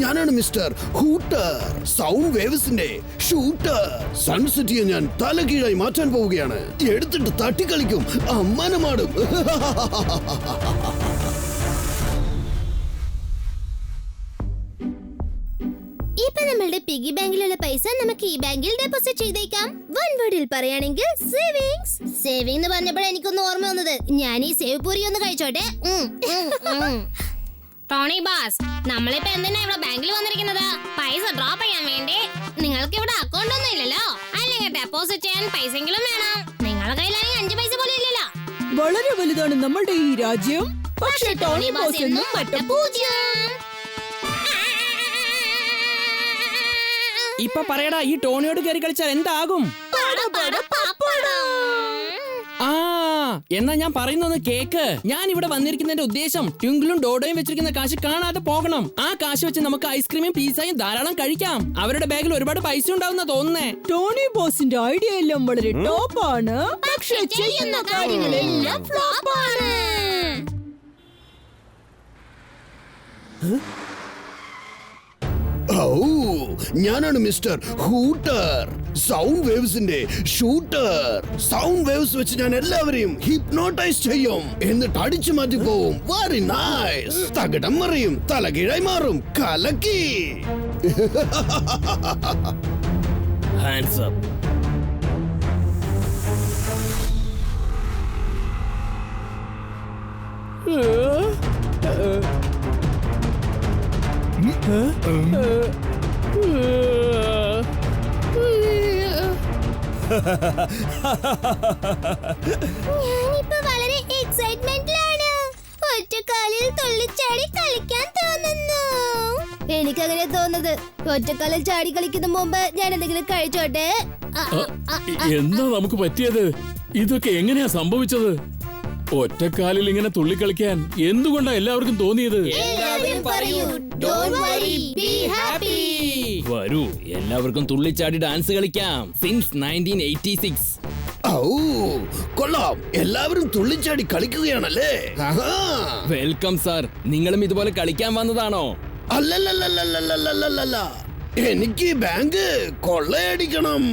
ഞാനാണ് mister Hooter, sound വേവ്സിന്റെ shooter. സൺസിറ്റിയെ ഞാൻ തലകീഴായി മാറ്റാൻ പോവുകയാണ്. എടുത്തിട്ട് തട്ടിക്കളിക്കും, അമ്മാനമാടും. ഇപ്പൊ നമ്മളുടെ പിഗി ബാങ്കിലുള്ള പൈസ നമുക്ക് ഈ ബാങ്കിൽ ഡെപ്പോസിറ്റ് ചെയ്തേക്കാം. വൺ വേർഡിൽ പറയുകയാണെങ്കിൽ സേവിങ്സ്. സേവിംഗ് എന്ന് പറഞ്ഞപ്പോൾ എനിക്കൊന്ന് ഓർമ്മ വന്നത്, ഞാൻ ഈ സേവ് പൂരി ഒന്ന് കഴിച്ചോട്ടെ. ടോണി ബാസ്, നമ്മളിപ്പോ എന്തിനാ ഇവിടെ ബാങ്കിൽ വന്നിരിക്കുന്നത്? പൈസ ഡ്രോപ്പ് ചെയ്യാൻ വേണ്ടി. നിങ്ങൾക്ക് ഇവിടെ അക്കൗണ്ട് ഒന്നും ഇല്ലല്ലോ, അല്ലെങ്കിൽ ഡെപ്പോസിറ്റ് ചെയ്യാൻ പൈസയെങ്കിലും വേണം. നിങ്ങളുടെ കയ്യിലാണെങ്കിൽ 5 പൈസ പോലും ഇല്ലല്ലോ. വളരെ വലുതാണ് നമ്മളുടെ ഈ രാജ്യം, പക്ഷേ ടോണി ബോസ് എന്നും പൂജ്യം. ഇപ്പൊ പറയടാ, ഈ ടോണിയോട് കയറി കളിച്ചാൽ എന്താകും? ആ എന്നാ ഞാൻ പറയുന്നൊന്ന് കേക്ക്. ഞാൻ ഇവിടെ വന്നിരിക്കുന്നതിന്റെ ഉദ്ദേശം ട്വിങ്കിളും ഡോഡോയും വെച്ചിരിക്കുന്ന കാശ് കാണാതെ പോകണം. ആ കാശ് വെച്ച് നമുക്ക് ഐസ്ക്രീമും പിസ്സയും ധാരാളം കഴിക്കാം. അവരുടെ ബാഗിൽ ഒരുപാട് പൈസ ഉണ്ടാവുന്ന തോന്നുന്നേ. ടോണി ബോസിന്റെ ഐഡിയ എല്ലാം വളരെ ടോപ്പാണ്, പക്ഷേ ചെയ്യുന്ന കാര്യങ്ങളെല്ലാം ഫ്ലോപ്പാണ്. ഞാനാണ് മിസ്റ്റർ ഹൂട്ടർ, സൗണ്ട് വേവ്സിന്റെ ഷൂട്ടർ. സൗണ്ട് വേവ്സ് വെച്ച് ഞാൻ എല്ലാവരെയും ഹിപ്നോട്ടൈസ് ചെയ്യും, എന്നിട്ട് അടിച്ചു മാറ്റി പോവും. Very nice. തകിടം മറിയും, തലകീഴായി മാറും. കലക്കി. Hands up. ഞാനിപ്പോ വളരെ എക്സൈറ്റ്മെന്റിലാണ്. ഒറ്റക്കാലിൽ തുള്ളിച്ചാടി കളിക്കാൻ തോന്നുന്നു. എനിക്കങ്ങനെ തോന്നുന്നത്, ഒറ്റക്കാലിൽ ചാടി കളിക്കുന്ന മുമ്പ് ഞാൻ എന്തെങ്കിലും കഴിച്ചോട്ടെ. എന്താ നമുക്ക് പറ്റിയത്? ഇതൊക്കെ എങ്ങനെയാ സംഭവിച്ചത്? ഒറ്റക്കാലിൽ ഇങ്ങനെ തുള്ളിക്കളിക്കാൻ എന്തുകൊണ്ടാ എല്ലാവർക്കും തോന്നിയത്? വരൂ, എല്ലാവർക്കും തുള്ളിച്ചാടി ഡാൻസ് കളിക്കാം. സിൻസ് 1986. കൊള്ളാം, എല്ലാവരും തുള്ളിച്ചാടി കളിക്കുകയാണല്ലേ. Welcome sir. നിങ്ങളും ഇതുപോലെ കളിക്കാൻ വന്നതാണോ? അല്ലല്ലല്ലല്ലല്ലല്ലല്ല, എനിക്ക് ബാങ്ക് കൊള്ളയടിക്കണം.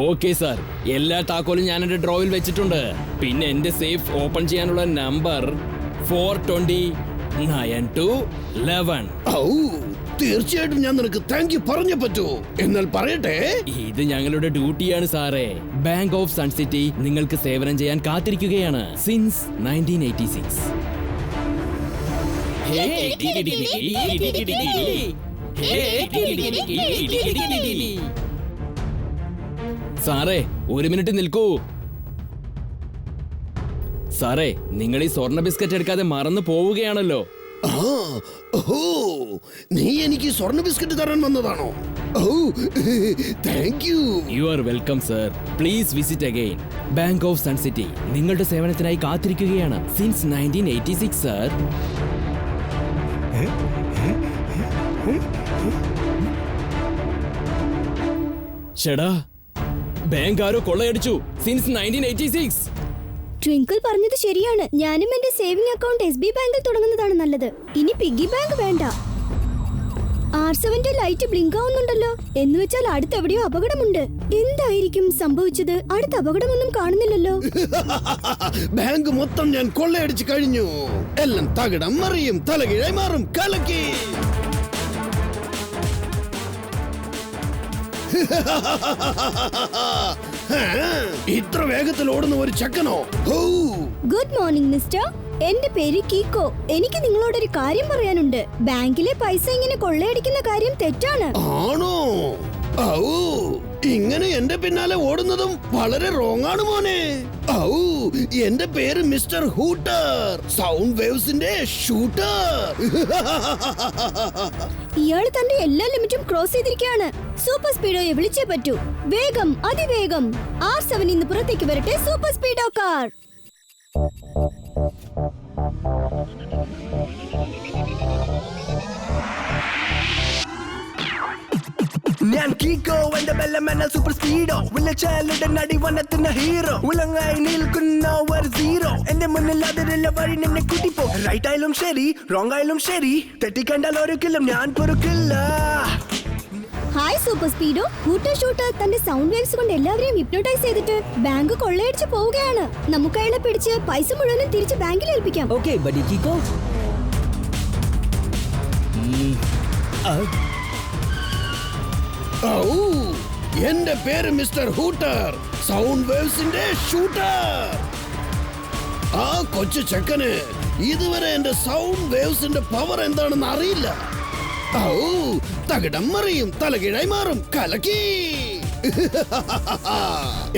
ഓക്കെ സാർ, എല്ലാ താക്കോലും ഞാൻ എന്റെ ഡ്രോയിൽ വെച്ചിട്ടുണ്ട്. പിന്നെ എന്റെ സേഫ് ഓപ്പൺ ചെയ്യാനുള്ള നമ്പർ 420-9211. തീർച്ചയായിട്ടും ഞാൻ നിനക്ക് താങ്ക് യു പറഞ്ഞേ പറ്റൂ. എന്നാൽ പറയട്ടെ, ഇത് ഞങ്ങളുടെ ഡ്യൂട്ടിയാണ് സാറേ. ബാങ്ക് ഓഫ് സൺ സിറ്റി നിങ്ങൾക്ക് സേവനം ചെയ്യാൻ കാത്തിരിക്കുകയാണ് സിൻസ് 1986. സാറേ, ഒരു മിനിറ്റ് നിൽക്കൂ. സാറേ, നിങ്ങൾ ഈ സ്വർണ്ണ ബിസ്ക്കറ്റ് എടുക്കാതെ മറന്നു പോവുകയാണല്ലോ. നീ എനിക്ക് സ്വർണ്ണ ബിസ്ക്കറ്റ് തരാൻ വന്നതാണോ? Thank you. You are welcome sir. Please visit again. Bank of Sun City നിങ്ങളുടെ സേവനത്തിനായി കാത്തിരിക്കുകയാണ് സിൻസ് 1986 സർ. ചേടാ, ബാങ്ക് ആരോ കൊള്ളയടിച്ചു സിൻസ് 1986. ട്വിങ്കിൾ പറഞ്ഞത് ശരിയാണ്. ഞാനും എന്റെ സേവിംഗ് അക്കൗണ്ട് SB ബാങ്കിൽ തുടങ്ങുന്നതാണ് നല്ലത്. ഇനി പിഗ്ഗി ബാങ്ക് വേണ്ട. R7 light blink ആവുന്നുണ്ടല്ലോ. എന്ന് വെച്ചാൽ അടുത്ത് എവിടെയോ അപകടമുണ്ട്. എന്തായിരിക്കും സംഭവിച്ചത്? അടുത്ത അപകടമൊന്നും കാണുന്നില്ലല്ലോ. ബാങ്ക് മൊത്തം ഞാൻ കൊള്ളയടിച്ചു കഴിഞ്ഞു. എല്ലാം തകിടം മറിയും, തലകീഴായി മാറും. കലക്കി. ഇത്ര വേഗത്തിൽ ഓടുന്ന ഒരു ചക്കനോ? Good morning mister. എന്റെ പേര് കീക്കോ. എനിക്ക് നിങ്ങളോടൊരു കാര്യം പറയാനുണ്ട്. ബാങ്കിലെ പൈസ ഇങ്ങനെ കൊള്ളയടിക്കുന്ന കാര്യം തെറ്റാണ്. ആണോ? ഇങ്ങനെ എന്റെ പിന്നാലെ ഓടുന്നതും വളരെ റോങ് ആണ് മോനെ. ഔ, എന്റെ പേര് മിസ്റ്റർ ഹൂട്ടർ, സൗണ്ട് വേവ്സിന്റെ ഷൂട്ടർ. ഇയാൾ തന്റെ എല്ലാ ലിമിറ്റും ക്രോസ് ചെയ്തിരിക്കുകയാണ്. സൂപ്പർ സ്പീഡോയെ വിളിച്ചേ പറ്റൂ. വേഗം, അതിവേഗം. R7 ഇന്ന് പുറത്തേക്ക് വരട്ടെ. Super Speedo car. ഞാൻ കീക്കോ എന്റെ ബെല്ലമെന്ന സൂപ്പർ സ്പീഡോ വിളിച്ചാലുടെ നടി വന്നെത്തുന്ന ഹീറോ ഉളങ്ങായി നിൽക്കുന്ന ഒരു സീറോ എന്റെ മുന്നിൽ അതിരുള്ള വഴി നിന്നെ കൂട്ടിപ്പോ റൈറ്റ് ആയാലും ശരി റോങ് ആയാലും ശരി തെറ്റിക്കണ്ടാൽ ഒരിക്കലും ഞാൻ പൊറുക്കില്ല. Hi super Speedo. Hooter shooter തന്റെ സൗണ്ട് വേവ്സ് കൊണ്ട് എല്ലാവരെയും ഹിപ്നോട്ടൈസ് ചെയ്തിട്ട് ബാങ്ക് കൊള്ളയടിച്ച് പോവുകയാണ്. നമുക്ക് അയാളെ പിടിച്ച് പൈസ മുഴുവനും തിരിച്ച് ബാങ്കിൽ ഏൽപ്പിക്കാം. Okay buddy കീക്കോ. ഔ, എന്റെ പേര് മിസ്റ്റർ ഹൂട്ടർ, സൗണ്ട് വേവ്സിന്റെ ഷൂട്ടർ. ആ കൊച്ചു ചെക്കന് ഇതുവരെ എന്റെ സൗണ്ട് വേവ്സിന്റെ പവർ എന്താണെന്ന് അറിയില്ല. ഔ, തകിടം മറിയും, തലകീഴായി മാറും, കലക്കി.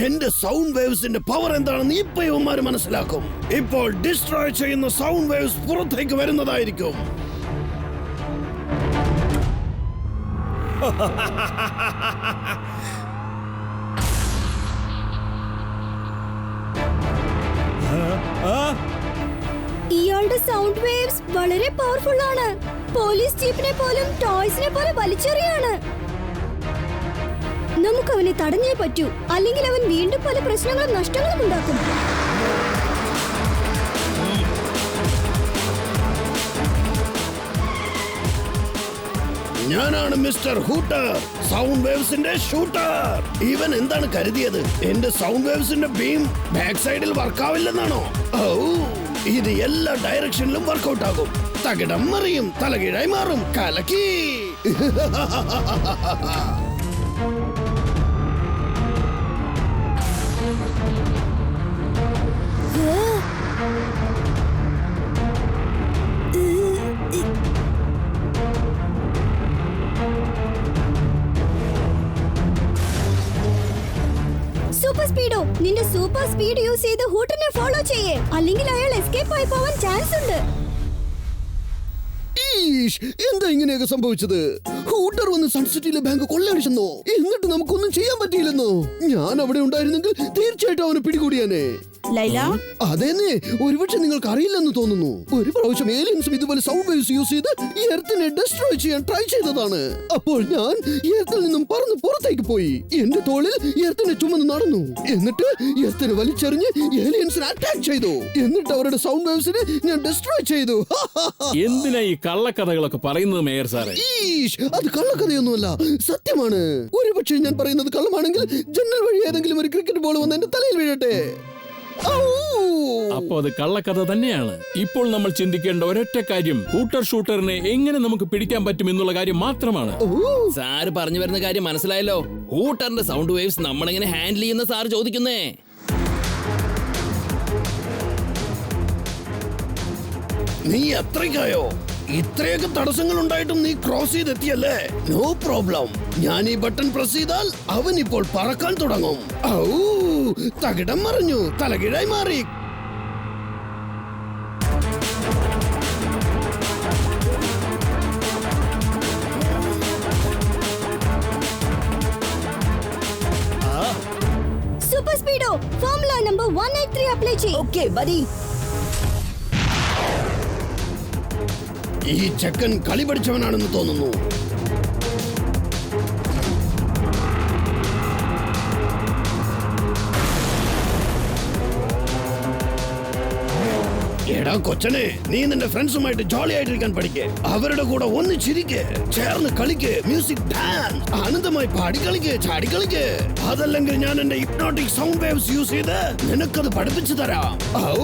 എന്റെ സൗണ്ട് വേവ്സിന്റെ പവർ എന്താണെന്ന് ഇപ്പൊ ഇവന്മാര് മനസ്സിലാക്കും. ഇപ്പോൾ ഡിസ്ട്രോയ് ചെയ്യുന്ന സൗണ്ട് വേവ്സ് പുറത്തേക്ക് വരുന്നതായിരിക്കും. ഇയാളുടെ സൗണ്ട് വേവ്സ് വളരെ പവർഫുൾ ആണ്. പോലീസ് ജീപ്പിനെ പോലും ടോയ്സിനെ പോലെ വലിച്ചെറിയാണ്. നമുക്ക് അവനെ തടഞ്ഞേ പറ്റൂ, അല്ലെങ്കിൽ അവൻ വീണ്ടും പല പ്രശ്നങ്ങളും നഷ്ടങ്ങളും ഉണ്ടാക്കും. ഞാനാണ് മിസ്റ്റർ ഹൂട്ടർ, സൗണ്ട് വേവ്സിന്റെ ഷൂട്ടർ. ഇവൻ എന്താണ് കരുതിയത്? എന്റെ സൗണ്ട് വേവ്സിന്റെ ബീം ബാക്ക് സൈഡിൽ വർക്കാവില്ലെന്നാണോ? ഓ, ഇത് എല്ലാ ഡയറക്ഷനിലും വർക്കൗട്ട് ആകും. തകിടം മറിയും, തലകീഴായി മാറും, കലക്കി. സൂപ്പർ സ്പീഡോ, നിന്റെ സൂപ്പർ സ്പീഡ് യൂസ് ചെയ്ത് ഹൂട്ടറിനെ ഫോളോ ചെയ്യേ, അല്ലെങ്കിൽ അയാൾ എസ്കേപ്പ് ആയി പോവാൻ ചാൻസ് ഉണ്ട്. എന്താ ഇങ്ങനെയൊക്കെ സംഭവിച്ചത്? ഹൂട്ടർ വന്ന് സൺസിറ്റിയിലെ ബാങ്ക് കൊള്ളയടിച്ചെന്നോ? എന്നിട്ട് നമുക്കൊന്നും ചെയ്യാൻ പറ്റിയില്ലെന്നോ? ഞാൻ അവിടെ ഉണ്ടായിരുന്നെങ്കിൽ തീർച്ചയായിട്ടും അവനെ പിടികൂടിയാനേ. ലൈല, അതേന്നെ, ഒരുപക്ഷെ നിങ്ങൾക്ക് അറിയില്ലെന്ന് തോന്നുന്നു. ഒരു പ്രാവശ്യം ഏലിയൻസും ഇതുപോലെ സൗണ്ട് വേവ്സ് യൂസ് ചെയ്ത് ഈ എർത്തിനെ ഡിസ്ട്രോയ് ചെയ്യാൻ ട്രൈ ചെയ്തതാണ്. അപ്പോൾ ഞാൻ എർത്തിൽ നിന്നും പറന്ന് പുറത്തേക്ക് പോയി എന്റെ തോളിൽ എർത്തിനെ ചുമന്ന് നടന്നു. എന്നിട്ട് എർത്തിനെ വലിച്ചെറിഞ്ഞ് ഏലിയൻസിനെ അറ്റാക്ക് ചെയ്തു. എന്നിട്ട് അവരുടെ സൗണ്ട് വേവ്സിനെ ഞാൻ ഡിസ്ട്രോയ് ചെയ്തു. എന്തിനാ ഈ കള്ളക്കഥകളൊക്കെ പറയുന്നത് മേയർ സാറേ? അത് കള്ളക്കഥയൊന്നുമല്ല, സത്യമാണ്. ഒരുപക്ഷെ ഞാൻ പറയുന്നത് കള്ളമാണെങ്കിൽ ജനൽ വഴി ഏതെങ്കിലും ഒരു ക്രിക്കറ്റ് ബോൾ വന്ന് എന്റെ തലയിൽ വീഴട്ടെ. അപ്പോ അത് കള്ളക്കഥ തന്നെയാണ്. ഇപ്പോൾ നമ്മൾ ചിന്തിക്കേണ്ട ഒരൊറ്റ കാര്യം ഹൂട്ടർ ഷൂട്ടറിനെ എങ്ങനെ നമുക്ക് പിടിക്കാൻ പറ്റും എന്നുള്ള കാര്യം മാത്രമാണ്. സാറ് പറഞ്ഞു വരുന്ന കാര്യം മനസ്സിലായല്ലോ. ഹൂട്ടറിന്റെ സൗണ്ട് വേവ്സ് നമ്മളെങ്ങനെ ഹാൻഡിൽ ചെയ്യുന്ന സാറ് ചോദിക്കുന്നേ. നീ അത്രയ്ക്കായോ? ഇത്രയൊക്കെ തടസ്സങ്ങൾ ഉണ്ടായിട്ടും നീ ക്രോസ് ചെയ്തെത്തിയല്ലേ? No problem. ഞാൻ ഈ ബട്ടൺ പ്രസ് ചെയ്താൽ അവൻ ഇപ്പോൾ പറക്കാൻ തുടങ്ങും. ഔ, തകിടം മറിഞ്ഞു, തലകീഴായി മാറി. സൂപ്പർ സ്പീഡോ, ഫോർമുല നമ്പർ 183 അപ്ലൈ ചെയ്യ്. Okay buddy. ഈ ചെക്കൻ കളി പഠിച്ചവനാണെന്ന് തോന്നുന്നു. എടാ കൊച്ചനെ, നീ നിന്റെ ഫ്രണ്ട്സുമായിട്ട് ജോളി ആയിട്ടിരിക്കാൻ പഠിക്കേ. അവരുടെ കൂടെ ഒന്ന് ചിരിക്ക്, ചേർന്ന് കളിക്ക്, മ്യൂസിക് ഡാൻസ്, ആനന്ദമായി പാടി കളിക്ക്, ചാടി കളിക്ക്. അതല്ലെങ്കിൽ ഞാൻ എന്റെ ഹിപ്നോട്ടിക് സൗണ്ട് വേവ്സ് യൂസ് ചെയ്ത് നിനക്കത് പഠിപ്പിച്ചു തരാം. ഔ.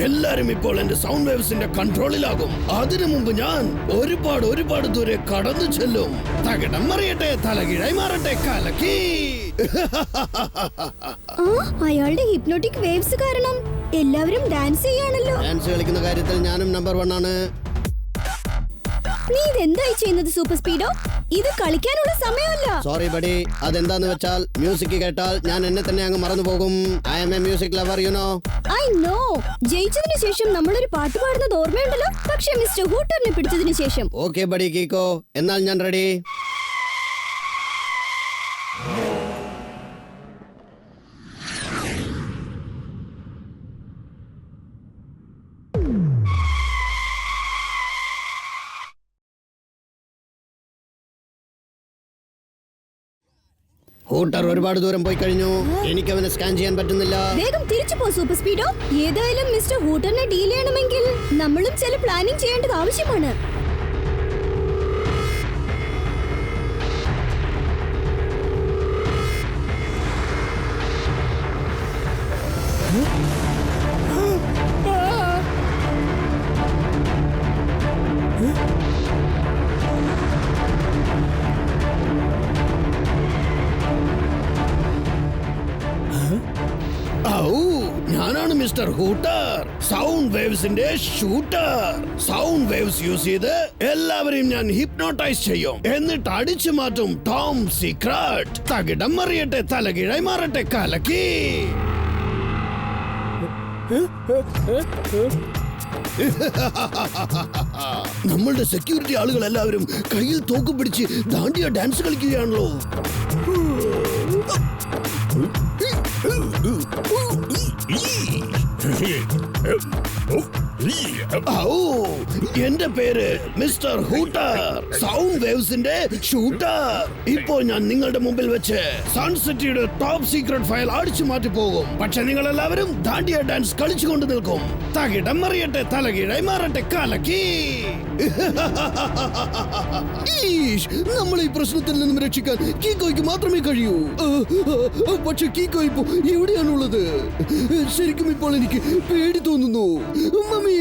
എല്ലാരും ഇപ്പോൾ എന്റെ സൗണ്ട് വേവ്സിന്റെ കൺട്രോളിലാകും. അതിനു മുമ്പ് ഞാൻ ഒരുപാട് ദൂരെ കടന്നു ചെല്ലും. തകിടം മറിയട്ടെ, തലകീഴായി മാറട്ടെ, കലക്കി. അയാളുടെ ഹിപ്നോട്ടിക് വേവ്സ് കാരണം എല്ലാവരും ഡാൻസ് ചെയ്യാണല്ലോ. ഡാൻസ് കളിക്കുന്ന കാര്യത്തിൽ ഞാനും നമ്പർ 1 ആണ്. നീ ഇതെന്തായി ചെയ്യുന്നത് സൂപ്പർ സ്പീഡോ? ഇത് കളിക്കാനുള്ള സമയമല്ല. സോറി ബഡി, അതെന്താന്ന് വെച്ചാൽ മ്യൂസിക് കേട്ടാൽ ഞാൻ എന്നെ തന്നെ അങ്ങ് മറന്നു പോകും. I am a music lover, you know. I know. ജയിച്ചതിന് ശേഷം നമ്മളൊരു പാട്ട് പാടുന്നത് ഓർമ്മയുണ്ടല്ലോ. പക്ഷെ മിസ്റ്റർ ഹൂട്ടറിനെ പിടിച്ചതിന് ശേഷം. ഓക്കെ ബഡി കീക്കോ, എന്നാൽ ഞാൻ റെഡി. ഹൂട്ടർ ഒരുപാട് ദൂരം പോയി കഴിഞ്ഞു. എനിക്ക് അവനെ സ്കാൻ ചെയ്യാൻ പറ്റുന്നില്ല. വേഗം തിരിച്ചു പോ സൂപ്പർ സ്പീഡോ. ഏതായാലും മിസ്റ്റർ ഹൂട്ടറിനെ ഡീൽ ചെയ്യണമെങ്കിൽ നമ്മളും ചില പ്ലാനിംഗ് ചെയ്യേണ്ടത് ആവശ്യമാണ്. ഞാനാണ് മിസ്റ്റർ ഹൂട്ടർ, സൗണ്ട് വേവ്സിന്റെ ഷൂട്ടർ. സൗണ്ട് വേവ്സ് യൂസ് ചെയ്ത് എല്ലാവരെയും ഞാൻ ഹിപ്നോട്ടൈസ് ചെയ്യും. എന്നിട്ട് അടിച്ചു മാറ്റും ടോം സീക്രട്ട്. തകിടം മറിയട്ടെ, തലകീഴായി മാറട്ടെ, കലക്കി. നമ്മളുടെ സെക്യൂരിറ്റി ആളുകൾ എല്ലാവരും കയ്യിൽ തോക്ക് പിടിച്ച് ദാണ്ടിയ ഡാൻസ് കളിക്കുകയാണല്ലോ. എന്റെ പേര് മിസ്റ്റർ ഹൂട്ടർ, സൗണ്ട് വേവ്സിന്റെ ഷൂട്ടർ. ഇപ്പോൾ ഞാൻ നിങ്ങളുടെ മുമ്പിൽ വെച്ച് സൺസിറ്റിയുടെ ടോപ്പ് സീക്രട്ട് ഫയൽ അടിച്ചു മാറ്റി പോകും. പക്ഷെ നിങ്ങൾ എല്ലാവരും ദാണ്ടിയ ഡാൻസ് കളിച്ചുകൊണ്ട് നിൽക്കും. തകിടം മറിയട്ടെ, തലകീഴായി മാറട്ടെ, കലക്കി. നമ്മൾ ഈ പ്രശ്നത്തിൽ നിന്നും രക്ഷിക്കാൻ കീക്കോയ്ക്ക് മാത്രമേ കഴിയൂ. പക്ഷെ കീക്കോ ഇപ്പോ എവിടെയാണുള്ളത്? ശരിക്കും ഇപ്പോൾ എനിക്ക് പേടി തോന്നുന്നു. മമ്മി,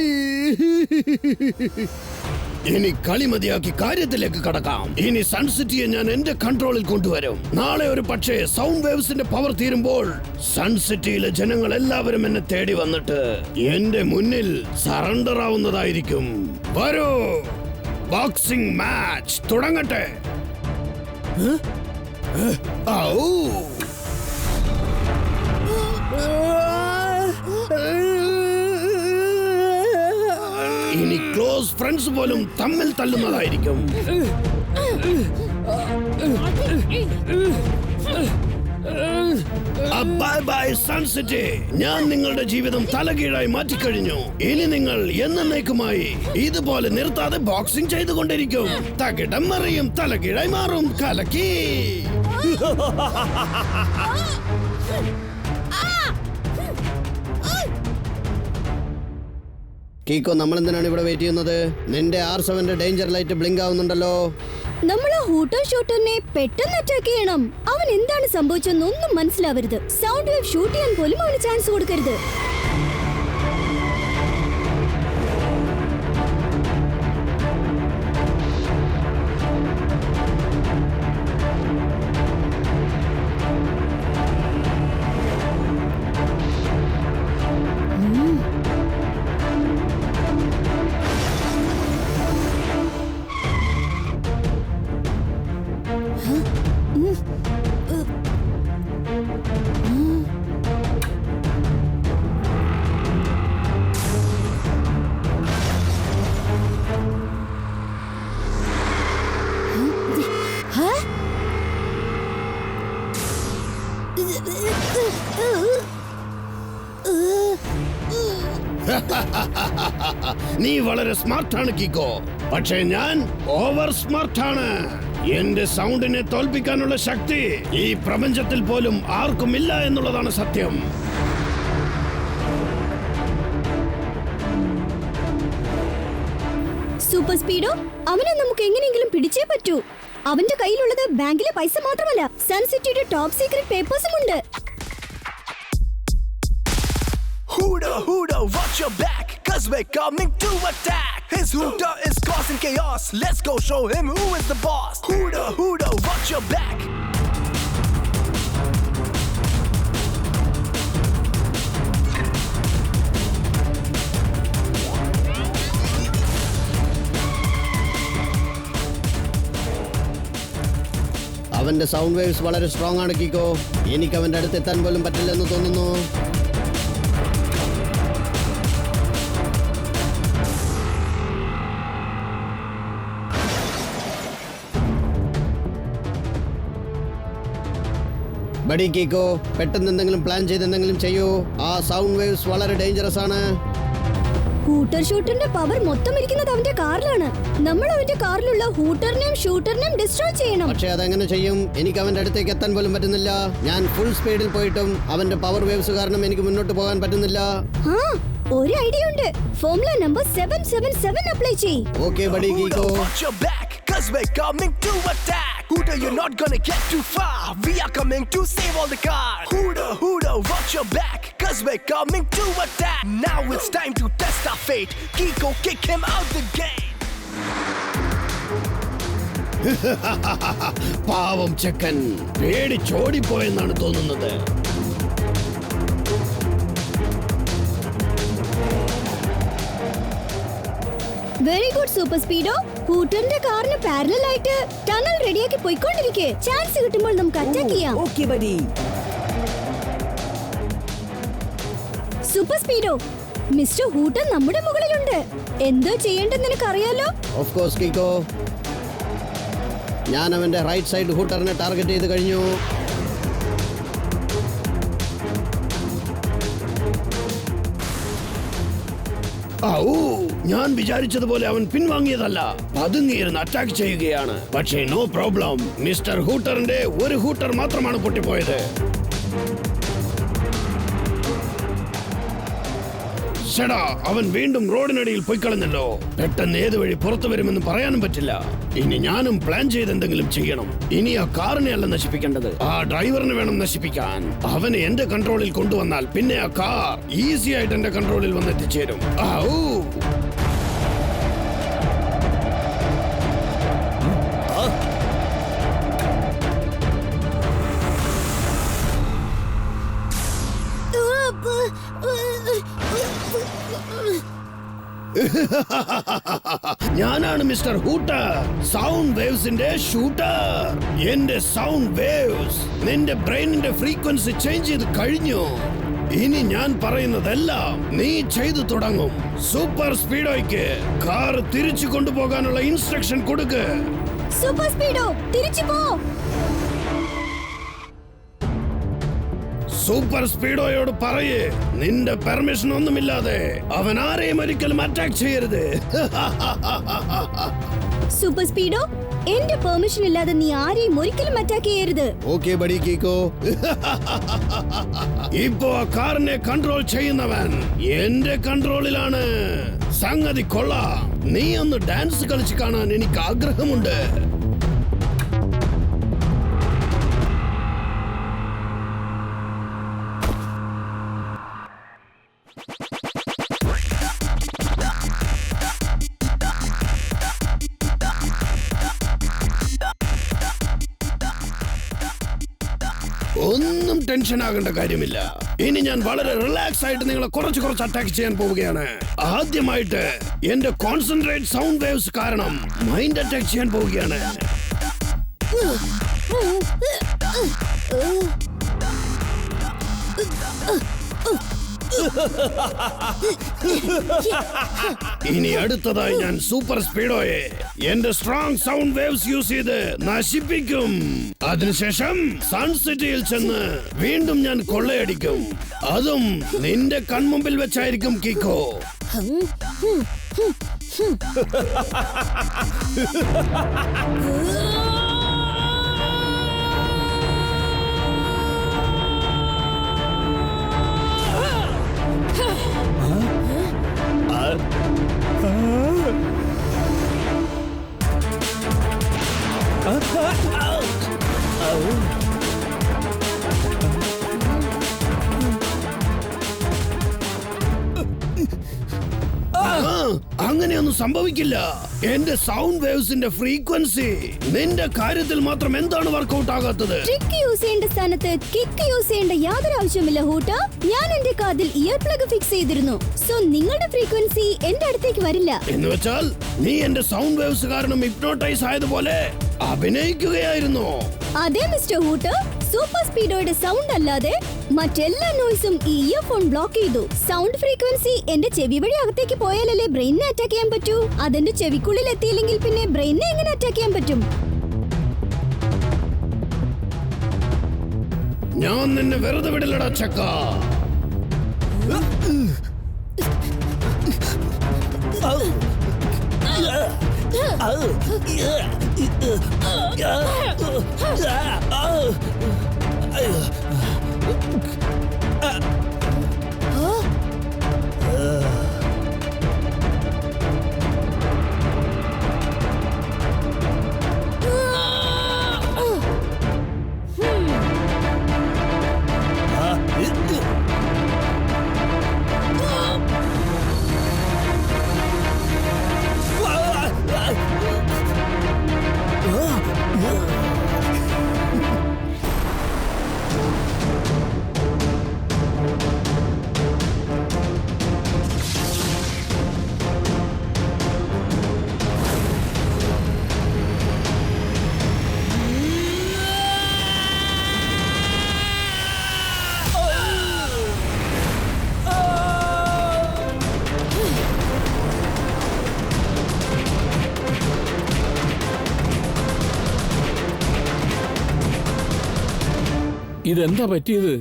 ഇനി കളി മതിയാക്കി കാര്യത്തിലേക്ക് കടക്കാം. ഇനി സൺസിറ്റിയെ ഞാൻ എന്റെ കൺട്രോളിൽ കൊണ്ടുവരും. നാളെ ഒരു പക്ഷേ സൗണ്ട് വേവ്സിന്റെ പവർ തീരുമ്പോൾ സൺസിറ്റിയിലെ ജനങ്ങൾ എല്ലാവരും എന്നെ തേടി വന്നിട്ട് എന്റെ മുന്നിൽ സറണ്ടർ ആവുന്നതായിരിക്കും. വരൂ, ബോക്സിംഗ് മാച്ച് തുടങ്ങട്ടെ. ഇനി ക്ലോസ് ഫ്രണ്ട്സ് പോലും തമ്മിൽ തല്ലുന്നതായിരിക്കും. Bye bye Suncity. ഞാൻ നിങ്ങളുടെ ജീവിതം തലകീഴായി മാറ്റിക്കഴിഞ്ഞു. ഇനി നിങ്ങൾ എന്നേക്കുമായി ഇതുപോലെ നിർത്താതെ ബോക്സിംഗ് ചെയ്തുകൊണ്ടിരിക്കും. തകിടം മറിയും, തലകീഴായി മാറും, കലക്കി. കീക്കോ, നമ്മൾ എന്തിനാണ് ഇവിടെ വെയിറ്റ് ചെയ്യുന്നത്? നിന്റെ R7 ഡേഞ്ചർ ലൈറ്റ് ബ്ലിങ്ക് ആവുന്നുണ്ടല്ലോ. നമ്മൾ ആ ഹൂട്ടർ ഷൂട്ടറിനെ പെട്ടെന്ന് അറ്റാക്ക് ചെയ്യണം. അവൻ എന്താണ് സംഭവിച്ചെന്ന് ഒന്നും മനസ്സിലാവരുത്. സൗണ്ട് വേവ് ഷൂട്ട് ചെയ്യാൻ പോലും അവന് ചാൻസ് കൊടുക്കരുത്. നീ വളരെ സ്മാർട്ടാണ് കീക്കോ, പക്ഷേ ഞാൻ ഓവർ സ്മാർട്ടാണ്. എന്റെ സൗണ്ടിനെ തോൽപ്പിക്കാനുള്ള ശക്തി ഈ പ്രപഞ്ചത്തിൽ പോലും ആർക്കുമില്ല എന്നുള്ളതാണ് സത്യം. സൂപ്പർ സ്പീഡോ, അവനെ നമുക്ക് എങ്ങനെയെങ്കിലും പിടിച്ചേ പറ്റൂ. അവന്റെ കയ്യിലുള്ളത് ബാങ്കിലെ പൈസ മാത്രമല്ല, സൺസിറ്റിയുടെ ടോപ്പ് സീക്രട്ട് പേപ്പേഴ്സും ഉണ്ട്. Hooter, watch your back. cause we're coming to attack. His hooter is causing chaos. Let's go show him who is the boss. Hooter, hooter, watch your back. അവന്റെ സൗണ്ട് വേവ്സ് വളരെ strong ആണ് കിക്കോ. എനിക്ക് അവന്റെ അടുത്ത് എത്താൻ പോലും പറ്റില്ലെന്ന് തോന്നുന്നു. ബഡി കിക്കോ, പെട്ടെന്ന് എന്തെങ്കിലും പ്ലാൻ ചെയ്ത് എന്തെങ്കിലും ചെയ്യൂ. ആ സൗണ്ട് വേവ്സ് വളരെ ഡേഞ്ചറസ് ആണ്. ഹൂട്ടർ ഷൂട്ടറിന്റെ പവർ മൊത്തം ഇരിക്കുന്നത് അവന്റെ കാറിലാണ്. നമ്മൾ അവന്റെ കാറിലുള്ള ഹൂട്ടറിനെയും ഷൂട്ടറിനെയും ഡിസ്ട്രോയ് ചെയ്യണം. പക്ഷെ അതെങ്ങനെ ചെയ്യും? എനിക്ക് അവന്റെ അടുത്തേക്ക് എത്താൻ പോലും പറ്റുന്നില്ല. ഞാൻ ഫുൾ സ്പീഡിൽ പോയിട്ടും അവന്റെ പവർ വേവ്സ് കാരണം എനിക്ക് മുന്നോട്ട് പോകാൻ പറ്റുന്നില്ല. ആ, ഒരു ഐഡിയ ഉണ്ട്. ഫോർമുല നമ്പർ 777 അപ്ലൈ ചെയ്യ്. Okay buddy Kiko. Watch your back, cause we're coming to attack. Hooter, you're not gonna get too far. We are coming to save all the cars. Hooter, hooter, watch your back, cause we're coming to attack. Now it's time to test our fate. Kiko, kick him out the gate. പാവം ചെക്കൻ പേടിച്ചോടിപ്പോയെന്നാണ് തോന്നുന്നത്. Very good super Speedo. ഹൂട്ടറിന്റെ കാറിന് parallel ആയിട്ട് tunnel റെഡിയാക്കി പോയിക്കൊണ്ടിരിക്കേ. Chance കിട്ടുമ്പോൾ നമുക്ക് അറ്റാക്ക് ചെയ്യാം. Okay buddy. Super Speedo, mister Hooter നമ്മുടെ മുകളിലുണ്ട്. എന്തോ ചെയ്യേണ്ടെന്ന് നിനക്കറിയാലോ. Of course Kiko. ഞാൻ അവന്റെ റൈറ്റ് സൈഡ് ഹൂട്ടറിനെ ടാർഗറ്റ് ചെയ്ത് കഴിഞ്ഞു. ഞാൻ വിചാരിച്ചതുപോലെ അവൻ പിൻവാങ്ങിയതല്ല, പതുങ്ങിയിരുന്ന് അറ്റാക്ക് ചെയ്യുകയാണ്. പക്ഷേ നോ പ്രോബ്ലം, മിസ്റ്റർ ഹൂട്ടറിന്റെ ഒരു ഹൂട്ടർ മാത്രമാണ് പൊട്ടിപ്പോയത്. ഷടാ, അവൻ വീണ്ടും റോഡിനടിയിൽ പോയിക്കളഞ്ഞല്ലോ. പെട്ടെന്ന് ഏത് വഴി പുറത്തു വരുമെന്ന് പറയാനും പറ്റില്ല. ഇനി ഞാനും പ്ലാൻ ചെയ്ത് എന്തെങ്കിലും ചെയ്യണം. ഇനി ആ കാറിനെ അല്ല നശിപ്പിക്കേണ്ടത്, ആ ഡ്രൈവറിനെ വേണം നശിപ്പിക്കാൻ. അവനെ എന്റെ കൺട്രോളിൽ കൊണ്ടുവന്നാൽ പിന്നെ ആ കാർ ഈസി ആയിട്ട് എന്റെ കൺട്രോളിൽ വന്നെത്തിച്ചേരും. ഞാനാണ് മിസ്റ്റർ ഹൂട്ടർ, സൗണ്ട് വേവ്സിന്റെ ഷൂട്ടർ. എന്റെ സൗണ്ട് വേവ്സ് നിന്റെ ബ്രെയിനിന്റെ ഫ്രീക്വൻസി ചേഞ്ച് ചെയ്ത് കഴിഞ്ഞു. ഇനി ഞാൻ പറയുന്നതെല്ലാം നീ ചെയ്തു തുടങ്ങും. സൂപ്പർ സ്പീഡോയ്ക്ക് കാർ തിരിച്ചു കൊണ്ടുപോകാനുള്ള ഇൻസ്ട്രക്ഷൻ കൊടുക്ക്. സൂപ്പർ സ്പീഡോ, തിരിച്ചു പോ. സൂപ്പർ സ്പീഡോയോട് പറയേ, നിന്റെ പെർമിഷൻ ഒന്നുമില്ലാതെ അവൻ ആരെയും ഒരിക്കലും അറ്റാക്ക് ചെയ്യരുത്. സൂപ്പർ സ്പീഡോ, എന്റെ പെർമിഷൻ ഇല്ലാതെ നീ ആരെയും ഒരിക്കലും അറ്റാക്ക് ചെയ്യരുത്. Okay buddy Kiko. ഇപ്പോ ആ കാറിനെ കൺട്രോൾ ചെയ്യുന്നവൻ എന്റെ കൺട്രോളിലാണ്. സംഗതി കൊള്ളാം. നീ ഒന്ന് ഡാൻസ് കളിച്ച് കാണാൻ എനിക്ക് ആഗ്രഹമുണ്ട്. ഒന്നും ടെൻഷൻ ആകേണ്ട കാര്യമില്ല. ഇനി ഞാൻ വളരെ റിലാക്സ് ആയിട്ട് നിങ്ങളെ കുറച്ച് അറ്റാക്ക് ചെയ്യാൻ പോവുകയാണ്. ആദ്യമായിട്ട് എന്റെ കോൺസെൻട്രേറ്റ് സൗണ്ട് വേവ്സ് കാരണം മൈൻഡ് അറ്റാക്ക് ചെയ്യാൻ പോവുകയാണ്. ഇനി അടുത്തതായി ഞാൻ സൂപ്പർ സ്പീഡോയെ എന്റെ സ്ട്രോങ് സൗണ്ട് വേവ്സ് യൂസ് ചെയ്ത് നശിപ്പിക്കും. അതിനുശേഷം സൺസിറ്റിയിൽ ചെന്ന് വീണ്ടും ഞാൻ കൊള്ളയടിക്കും. അതും നിന്റെ കൺമുമ്പിൽ വെച്ചായിരിക്കും കിക്കോ. അങ്ങനെയൊന്നും സംഭവിക്കില്ല. എന്റെ സൗണ്ട് വേവ്സിന്റെ ഫ്രീക്വൻസി നിന്റെ കാര്യത്തിൽ മാത്രം എന്താണ് വർക്കൗട്ട് ആകാത്തത്? ട്രിക്ക് യൂസ് ചെയ്യേണ്ട സ്ഥാനത്ത് കിക്ക് യൂസ് ചെയ്യേണ്ട യാതൊരു ആവശ്യമില്ല ഹൂട്ടർ. ഞാൻ എന്റെ കാതിൽ ഇയർ പ്ലഗ് ഫിക്സ് ചെയ്തിരുന്നു. സോ നിങ്ങളുടെ ഫ്രീക്വൻസി എന്റെ അടുത്തേക്ക് വരില്ല. എന്ന് വെച്ചാൽ നീ എന്റെ സൗണ്ട് വേവ്സ് കാരണം ഹിപ്നോട്ടൈസ് ആയതുപോലെ അഭിനയിക്കുകയായിരുന്നു. അതെ മിസ്റ്റർ ഹൂട്ടർ, സൂപ്പർ സ്പീഡോയുടെ സൗണ്ട് അല്ലാതെ മറ്റെല്ലാ നോയ്സും ഈ ഇയർഫോൺ ബ്ലോക്ക് ചെയ്തു. സൗണ്ട് ഫ്രീക്വൻസി എന്റെ ചെവി വഴി അകത്തേക്ക് പോയാലല്ലേ ബ്രെയിനിനെ അറ്റാക്ക് ചെയ്യാൻ പറ്റൂ. അതെന്റെ ചെവിക്കുള്ളിൽ എത്തിയില്ലെങ്കിൽ പിന്നെ ബ്രെയിനിനെ എങ്ങനെ അറ്റാക്ക് ചെയ്യാൻ പറ്റും? ഞാൻ നിന്നെ വെറുതെ വിടില്ലടാ ചക്ക. ഇതെന്താ പറ്റിയത്?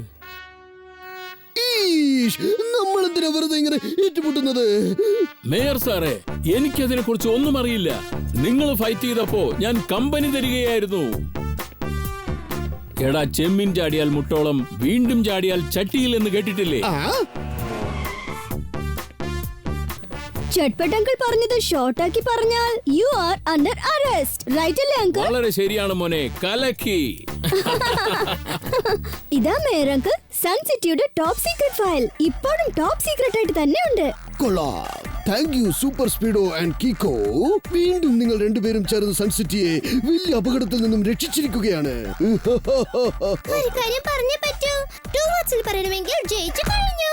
നമ്മളെന്തിനാ വെറുതെ ഇങ്ങനെ ഏറ്റുമുട്ടുന്നത്? മേയർ സാറേ, എനിക്കതിനെ കുറിച്ച് ഒന്നും അറിയില്ല. നിങ്ങൾ ഫൈറ്റ് ചെയ്തപ്പോ ഞാൻ കമ്പനി തരികയായിരുന്നു. എടാ, ചെമ്മീൻ ചാടിയാൽ മുട്ടോളം, വീണ്ടും ചാടിയാൽ ചട്ടിയിൽ എന്ന് കേട്ടിട്ടില്ലേ? ചട്പട്ട് അങ്കിൾ പറഞ്ഞത് ഷോർട്ടാക്കി പറഞ്ഞാൽ you are under arrest, right അല്ലേ അങ്കിൾ? വളരെ ശരിയാണ് മോനെ, കലക്കി. ഇതാ മേയർ അങ്കിൾ, സൺ സിറ്റിയുടെ ടോപ്പ് സീക്രട്ട് ഫയൽ. ഇപ്പോഴും ടോപ്പ് സീക്രട്ട് ആയിട്ട് തന്നെ ഉണ്ട്. കൊള്ളാം. Thank you super Speedo and Kiko. വീണ്ടും നിങ്ങൾ രണ്ടുപേരും ചേർന്ന് സൺസിറ്റിയെ വലിയ അപകടത്തിൽ നിന്നും രക്ഷിച്ചിരിക്കുകയാണ്. ഒരു കാര്യം പറഞ്ഞേ പറ്റൂ. 2 വാട്സിൽ പറയണമെങ്കിൽ ജയിച്ചു കഴിഞ്ഞു.